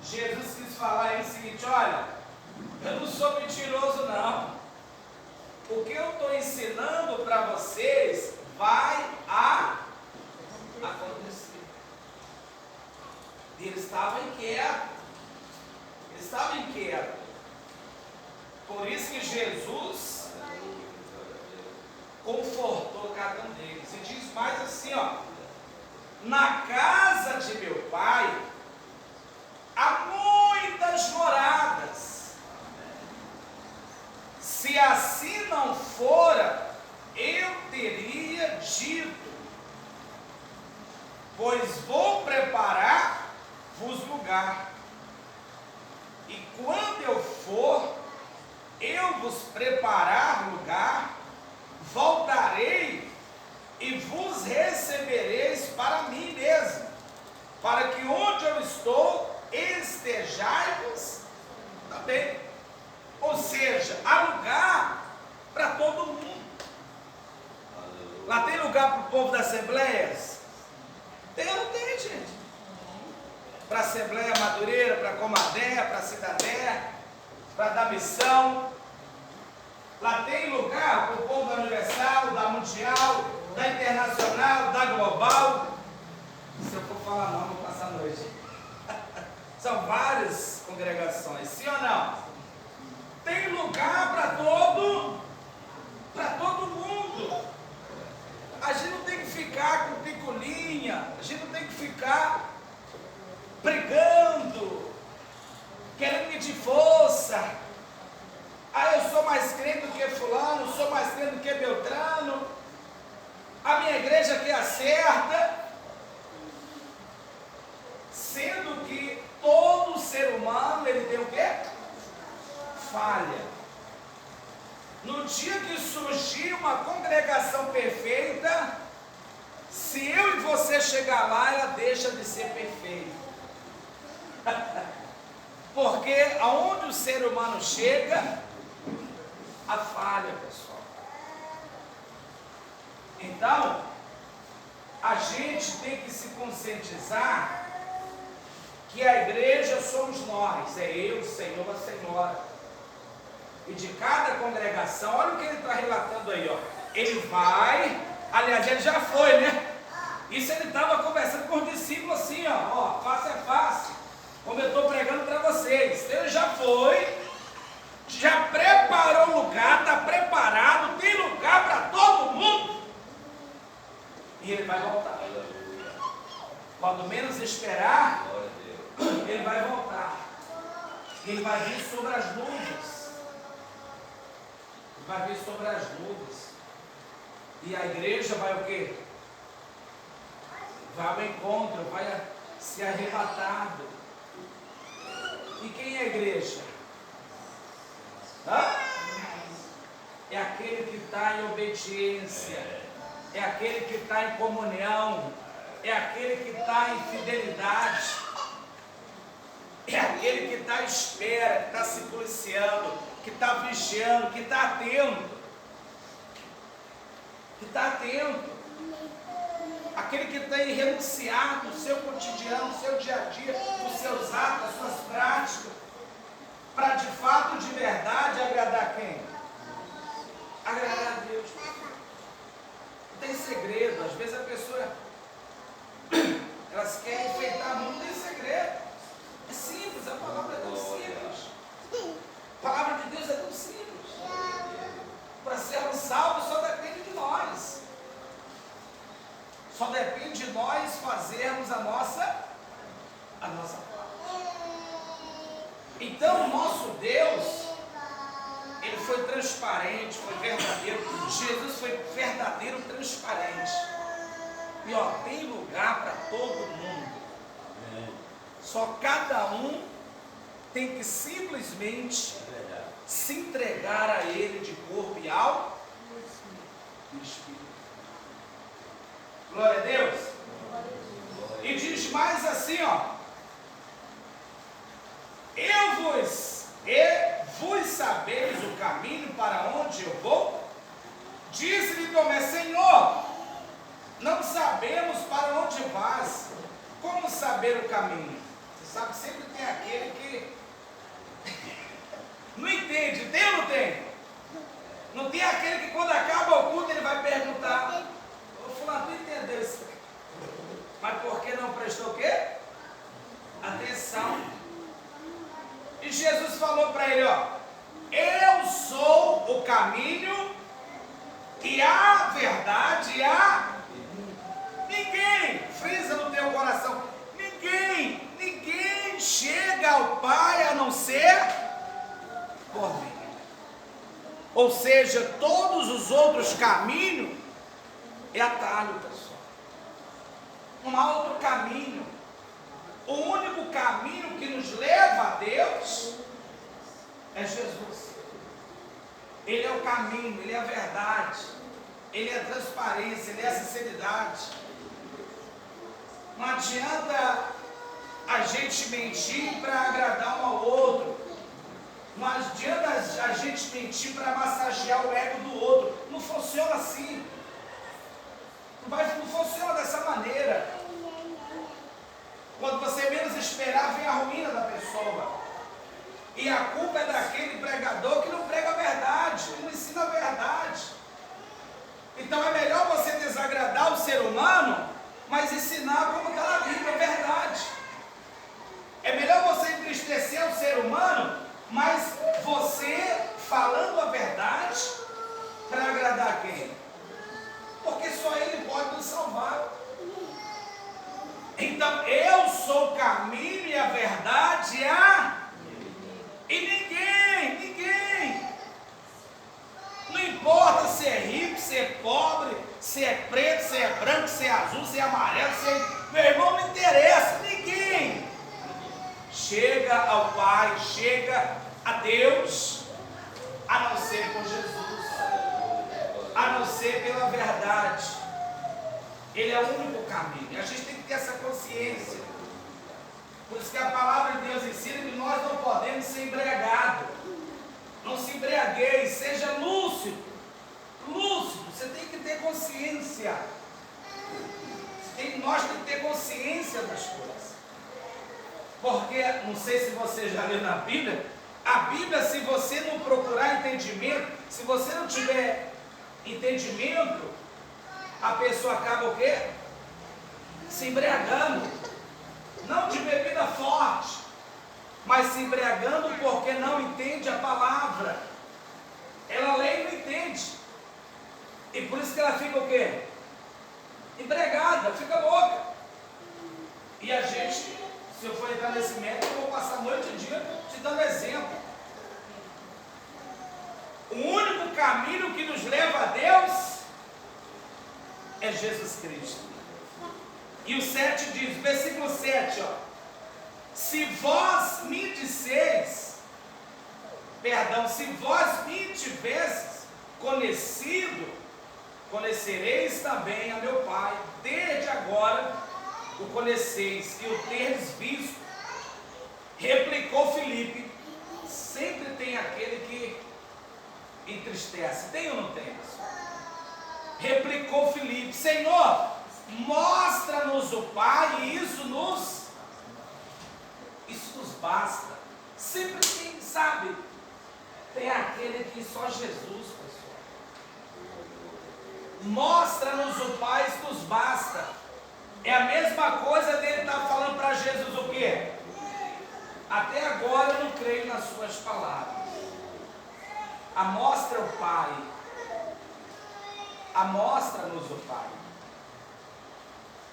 Jesus quis falar aí o seguinte: olha, eu não sou mentiroso não. O que eu estou ensinando para vocês vai acontecer. E ele estava inquieto. Ele estava inquieto. Por isso que Jesus confortou cada um deles. E diz mais assim, ó: na casa de meu pai há muitas moradas. Se assim não fora, eu teria dito, pois vou preparar-vos lugar. E quando eu for, eu vos preparar lugar, voltarei e vos recebereis para mim mesmo, para que onde eu estou, estejais também. Ou seja, há lugar para todo mundo. Lá tem lugar para o povo das assembleias? Tem ou não tem, gente? Para a Assembleia Madureira, para a Comadé, para a Cidadé, para dar missão. Lá tem lugar para o povo da Universal, da Mundial, da Internacional, da Global. Se eu for falar não, vou passar a noite. São várias congregações, sim ou não? Tem lugar para todo mundo. A gente não tem que ficar com piculinha, a gente não tem que ficar brigando, querendo medir força. Ah, eu sou mais crente do que fulano, sou mais crente do que Beltrano, a minha igreja que acerta, sendo que todo ser humano, ele tem o quê? Falha. No dia que surgir uma congregação perfeita, se eu e você chegar lá, ela deixa de ser perfeita. Porque aonde o ser humano chega, a falha, pessoal. Então, a gente tem que se conscientizar que a igreja somos nós, é eu, o Senhor, a Senhora. E de cada congregação, olha o que ele está relatando aí, ó. Ele vai, aliás, ele já foi, né? Isso ele estava conversando com os discípulos assim, ó, face a face, como eu estou pregando para vocês. Então ele já foi, já preparou o lugar, está preparado, tem lugar para todo mundo. E ele vai voltar. Quando menos esperar, ele vai voltar. Ele vai vir sobre as nuvens. Vai vir sobre as nuvens. E a igreja vai o quê? Vai ao encontro, vai ser arrebatado. E quem é a igreja? Hã? É aquele que está em obediência, é aquele que está em comunhão, é aquele que está em fidelidade, é aquele que está à espera, que está se policiando, que está vigiando, que está atento, aquele que tem renunciado o seu cotidiano, o seu dia a dia, os seus atos, as suas práticas, para de fato, de verdade, agradar quem? Agradar a Deus. Não tem segredo. Às vezes a pessoa, elas querem enfeitar muito, não tem segredo. É simples, a palavra é tão simples. A palavra de Deus é tão simples. Para sermos salvos só depende de nós. Só depende de nós fazermos a nossa parte. Então o nosso Deus, ele foi transparente, foi verdadeiro. Jesus foi verdadeiro, transparente. E ó, tem lugar para todo mundo. Só cada um tem que simplesmente se entregar a Ele de corpo e alma e espírito. Glória a Deus. E diz mais assim, ó: vos sabeis o caminho para onde eu vou? Disse-lhe Tomé: Senhor, não sabemos para onde vais, como saber o caminho? Você sabe que sempre tem aquele perguntar: ô fulano, tu entendeu isso? Mas por que não prestou o quê? Atenção. E Jesus falou para ele, ó: eu sou o caminho e a verdade e a... Ninguém, frisa no teu coração, ninguém chega ao Pai a não ser por mim. Ou seja, todos os outros caminhos é atalho, pessoal. Não há outro caminho. O único caminho que nos leva a Deus é Jesus. Ele é o caminho, Ele é a verdade, Ele é a transparência, Ele é a sinceridade. Não adianta a gente mentir para agradar um ao outro. Não adianta a gente mentir para massagear o ego do outro. Não funciona assim. Não funciona dessa maneira. Quando você menos esperar, vem a ruína da pessoa. E a culpa é daquele pregador que não prega a verdade, que não ensina a verdade. Então é melhor você desagradar o ser humano, mas ensinar como está na Bíblia a verdade. É melhor você entristecer o ser humano, mas você falando a verdade para agradar quem? Porque só Ele pode nos salvar. Então eu sou o caminho e a verdade e ninguém. Não importa se é rico, se é pobre, se é preto, se é branco, se é azul, se é amarelo, se é... Meu irmão, não interessa, ninguém chega ao Pai, chega a Deus, a não ser por Jesus, a não ser pela verdade. Ele é o único caminho. A gente tem que ter essa consciência. Por isso que a palavra de Deus ensina que nós não podemos ser embriagados. Não se embriagueis, seja lúcido. Lúcido, você tem que ter consciência. Nós temos que ter consciência das coisas. Porque, não sei se você já leu na Bíblia, a Bíblia, se você não procurar entendimento, se você não tiver entendimento, a pessoa acaba o quê? Se embriagando. Não de bebida forte, mas se embriagando porque não entende a palavra. Ela lê e não entende. E por isso que ela fica o quê? Embriagada, fica louca. E a gente, se eu for entrar nesse método, eu vou passar a noite e dia te dando exemplo. O único caminho que nos leva a Deus é Jesus Cristo. E o 7 diz, versículo 7, ó: se vós me tivesseis conhecido, conhecereis também a meu Pai. Desde agora o conheceis e o terdes visto. Replicou Filipe. Sempre tem aquele que entristece. Tem ou não tem? Replicou Filipe: Senhor, mostra-nos o Pai e isso nos basta. Sempre tem, sabe? Tem aquele que só Jesus, pessoal. Mostra-nos o Pai, isso nos basta. É a mesma coisa dele estar falando para Jesus o quê? Até agora eu não creio nas suas palavras. Amostra o Pai. Amostra-nos o Pai.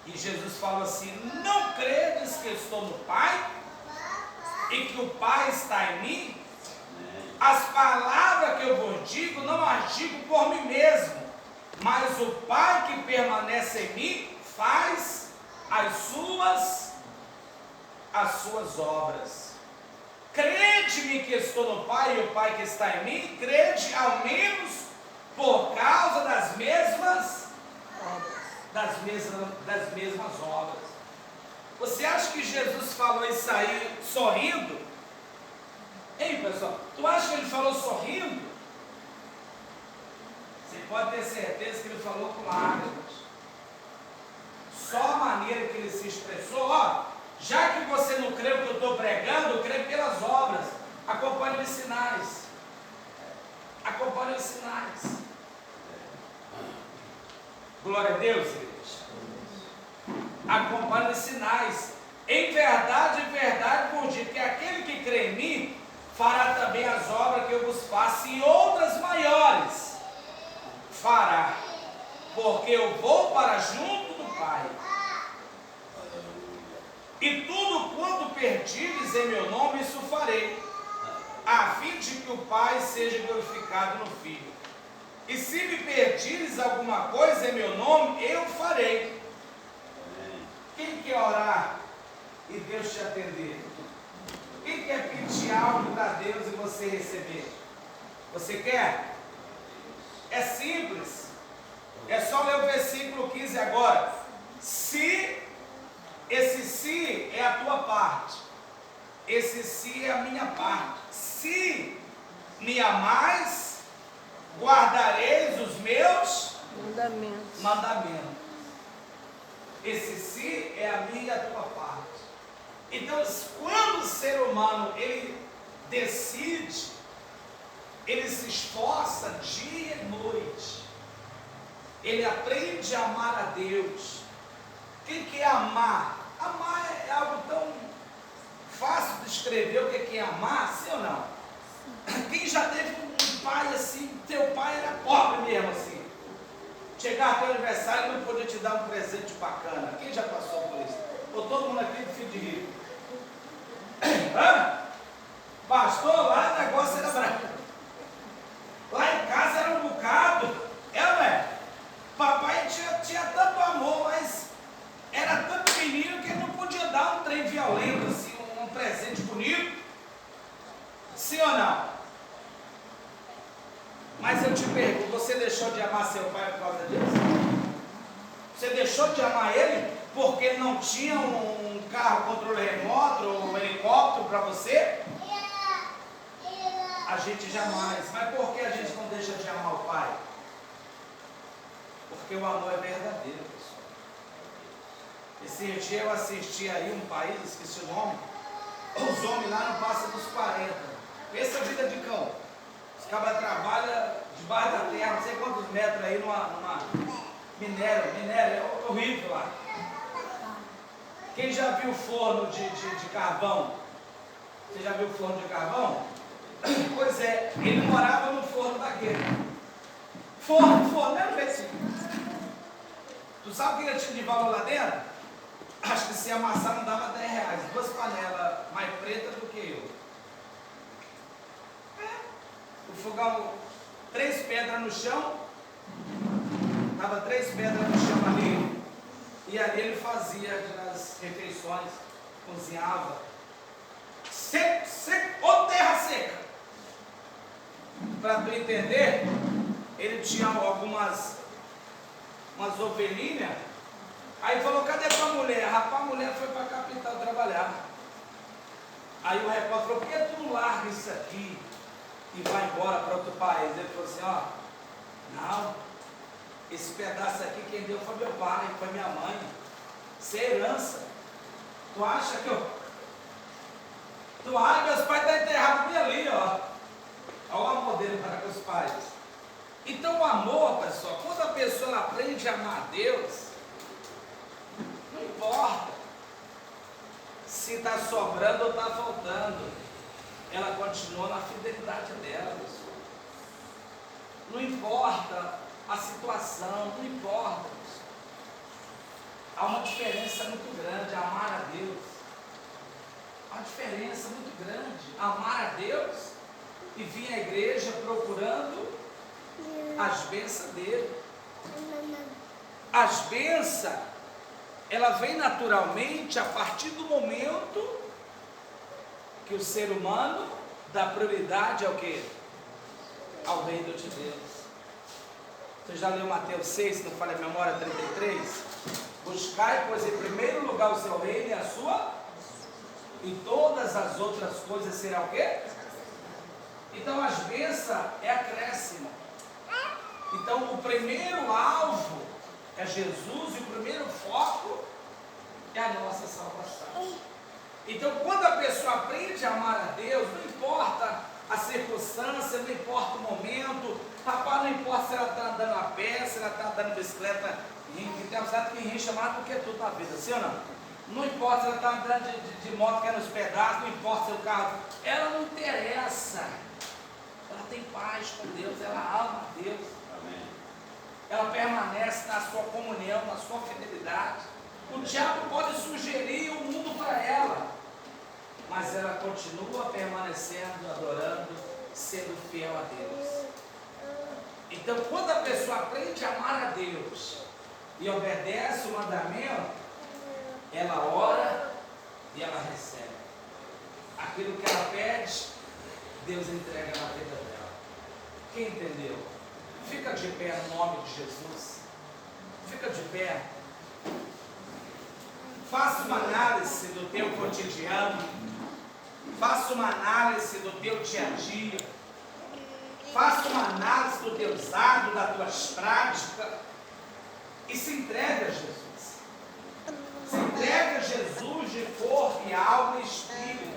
E Jesus fala assim: não credes que eu estou no Pai e que o Pai está em mim? As palavras que eu vos digo, não as digo por mim mesmo, mas o Pai que permanece em mim faz as suas obras. Crede-me que estou no Pai e o Pai que está em mim, crede ao menos por causa das mesmas obras. Você acha que Jesus falou isso aí sorrindo? Ei, pessoal, tu acha que ele falou sorrindo? Você pode ter certeza que ele falou com lágrimas. Só a maneira que ele se expressou: ó, já que você não crê o que eu estou pregando, eu creio pelas obras. Acompanhe os sinais. Acompanhe os sinais. Glória a Deus, igreja. Acompanhe os sinais. Em verdade, vos digo que aquele que crê em mim fará também as obras que eu vos faço, e outras maiores fará, porque eu vou para junto do Pai. E tudo quanto pedires em meu nome, isso farei, a fim de que o Pai seja glorificado no Filho. E se me pedires alguma coisa em meu nome, eu farei. Quem quer orar e Deus te atender? Quem quer pedir algo para Deus e você receber? Você quer? É simples. É só ler o versículo 15 agora. Se, esse se é a tua parte, esse se é a minha parte. Se me amais, guardareis os meus mandamentos. Esse se é a minha e a tua parte. Então, quando o ser humano ele decide, ele se esforça dia e noite, ele aprende a amar a Deus. Quem quer amar? Amar é algo tão fácil de escrever o que é amar, sim ou não? Quem já teve um pai assim, teu pai era pobre mesmo assim, chegar teu aniversário e não podia te dar um presente bacana. Quem já passou por isso? Ou todo mundo aqui é filho de rico? Hã? Pastor, lá o negócio era branco. Lá em casa era um bocado. Papai tinha tanto amor, mas era tanto menino que ele não podia dar um trem violento, assim, um presente bonito. Sim ou não? Mas eu te pergunto, você deixou de amar seu pai por causa disso? Você deixou de amar ele porque ele não tinha um carro controle remoto ou um helicóptero para você? A gente jamais. Mas por que a gente não deixa de amar o pai? Porque o amor é verdadeiro, pessoal. Esse dia eu assisti aí um país, esqueci o nome, os homens lá não passam dos 40. Pensa a vida de cão. Os cabras trabalham debaixo da terra, não sei quantos metros aí, numa minério, é horrível lá. Quem já viu forno de carvão? Você já viu forno de carvão? Pois é, ele morava no forno daquele. Forno, não era assim. Tu sabe o que ele tinha de valor lá dentro? Acho que se amassar não dava 10 reais. 2 panelas mais pretas do que eu. O fogão, 3 pedras no chão. Estava 3 pedras no chão ali. E ali ele fazia as refeições, cozinhava. Seco, ou terra seca. Para tu entender, ele tinha umas ovelhinhas. Aí falou, cadê tua mulher? Rapaz, a mulher foi para a capital trabalhar. Aí o repórter falou, por que tu não larga isso aqui e vai embora para outro país? Ele falou assim, não, esse pedaço aqui quem deu foi meu pai, foi minha mãe. Isso é herança. Tu acha que meus pais estão enterrados bem ali, ó. Olha o amor dele para com os pais. Então o amor, pessoal, quando a pessoa ela aprende a amar a Deus, não importa se está sobrando ou está faltando, ela continua na fidelidade dela, pessoal. Não importa a situação, não importa, pessoal. Há uma diferença muito grande, amar a Deus. Há uma diferença muito grande, amar a Deus e vir à igreja procurando as bênçãos dele. As bênçãos, ela vem naturalmente a partir do momento que o ser humano dá prioridade ao quê? Ao reino de Deus. Você já leu Mateus 6, se não falha a memória, 33? Buscai, pois, em primeiro lugar o seu reino e a sua, e todas as outras coisas serão o quê? Então as bênçãos é acréscimo. Então o primeiro alvo é Jesus e o primeiro foco é a nossa salvação. Então quando a pessoa aprende a amar a Deus, não importa a circunstância, não importa o momento, rapaz, não não importa se ela está andando a pé, se ela está andando de bicicleta, que tem uma cidade que rincha mais do que tudo na vida, sim ou não? Não importa se ela está andando de moto que é nos pedaços, não importa se o carro. Ela não interessa. Ela tem paz com Deus, ela ama a Deus. Amém. Ela permanece na sua comunhão, na sua fidelidade. O diabo pode sugerir o mundo para ela, mas ela continua permanecendo, adorando, sendo fiel a Deus. Então, quando a pessoa aprende a amar a Deus e obedece o mandamento, ela ora e ela recebe. Aquilo que ela pede, Deus entrega na vida dela. Quem entendeu? Fica de pé no nome de Jesus. Fica de pé. Faça uma análise do teu cotidiano. Faça uma análise do teu dia a dia. Faça uma análise dos teus hábitos, das tuas práticas. E se entregue a Jesus. Se entregue a Jesus de corpo e alma e espírito.